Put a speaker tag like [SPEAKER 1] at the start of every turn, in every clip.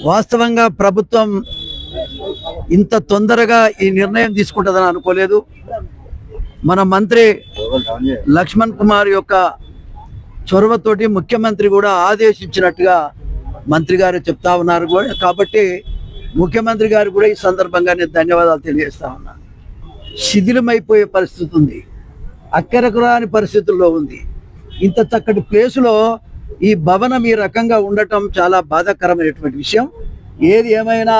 [SPEAKER 1] వాస్తవంగా ప్రభుత్వం ఇంత తొందరగా ఈ నిర్ణయం తీసుకుంటుందని అనుకోలేదు. మన మంత్రి లక్ష్మణ్ కుమార్ యొక్క చొరవతోటి ముఖ్యమంత్రి కూడా ఆదేశించినట్టుగా మంత్రి గారు చెప్తా ఉన్నారు. కాబట్టి ముఖ్యమంత్రి గారు కూడా ఈ సందర్భంగా నేను ధన్యవాదాలు తెలియజేస్తా ఉన్నా. శిథిలమైపోయే పరిస్థితి ఉంది, అక్కరకు రాని పరిస్థితుల్లో ఉంది. ఇంత చక్కటి ప్లేసులో ఈ భవనం ఈ రకంగా ఉండటం చాలా బాధాకరమైనటువంటి విషయం. ఏది ఏమైనా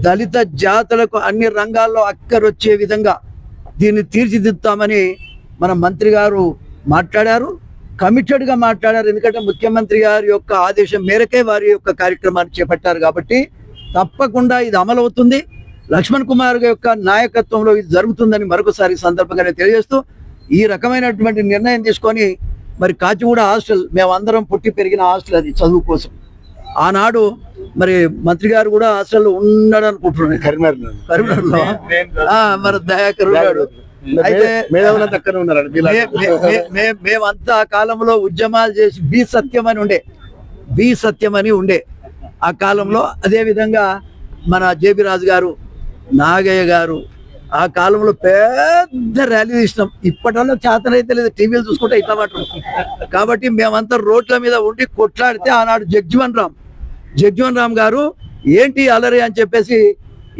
[SPEAKER 1] దళిత జాతులకు అన్ని రంగాల్లో అక్కరొచ్చే విధంగా దీన్ని తీర్చిదిద్దామని మన మంత్రి గారు మాట్లాడారు, కమిటెడ్గా మాట్లాడారు. ఎందుకంటే ముఖ్యమంత్రి గారి యొక్క ఆదేశం మేరకే వారి యొక్క కార్యక్రమాన్ని చేపట్టారు. కాబట్టి తప్పకుండా ఇది అమలవుతుంది. లక్ష్మణ్ కుమార్ యొక్క నాయకత్వంలో ఇది జరుగుతుందని మరొకసారి సందర్భంగానే తెలియజేస్తూ, ఈ రకమైనటువంటి నిర్ణయం తీసుకొని మరి కాచిగూడ హాస్టల్, మేమందరం పుట్టి పెరిగిన హాస్టల్, అది చదువు కోసం. ఆనాడు మరి మంత్రి గారు కూడా హాస్టల్లో ఉన్నాడు అనుకుంటున్నాను, కరీంనగర్లో. మరి దయాకర్ ఉన్నాడు. అయితే మేమంతా ఆ కాలంలో ఉద్యమాలు చేసి బి సత్యం అని ఉండే ఆ కాలంలో. అదే విధంగా మన జేబీ రాజు గారు, నాగయ్య గారు ఆ కాలంలో పెద్ద ర్యాలీ తీసినాం. ఇప్పటిలో చేతనైతే లేదు, టీవీలు చూసుకుంటే ఇట్లా మాట. కాబట్టి మేమంతా రోడ్ల మీద ఉండి కొట్లాడితే ఆనాడు జగ్జీవన్ రామ్ గారు ఏంటి అలరి అని చెప్పేసి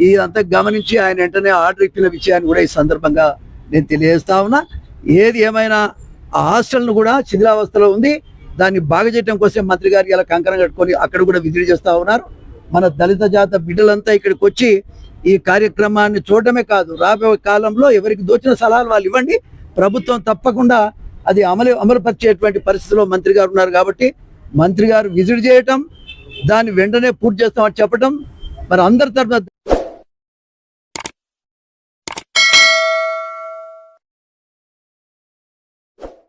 [SPEAKER 1] ఇదంతా గమనించి ఆయన వెంటనే ఆర్డర్ ఇచ్చిన విషయాన్ని కూడా ఈ సందర్భంగా నేను తెలియజేస్తా ఉన్నా. ఏది ఏమైనా ఆ హాస్టల్ను కూడా శిథిలావస్థలో ఉంది. దాన్ని బాగు చేయడం కోసం మంత్రి గారికి ఇలా కంకణం కట్టుకొని అక్కడ కూడా విజిట్ చేస్తూ ఉన్నారు. మన దళిత జాత బిడ్డలంతా ఇక్కడికి వచ్చి ఈ కార్యక్రమాన్ని చూడటమే కాదు, రాబోయే కాలంలో ఎవరికి దోచిన సలహాలు వాళ్ళు ఇవ్వండి. ప్రభుత్వం తప్పకుండా అది అమలుపరిచేటువంటి పరిస్థితిలో మంత్రి గారు ఉన్నారు. కాబట్టి మంత్రి గారు విజిట్ చేయటం, దాన్ని వెంటనే పూర్తి చేస్తామని చెప్పడం మరి అందరి తరఫున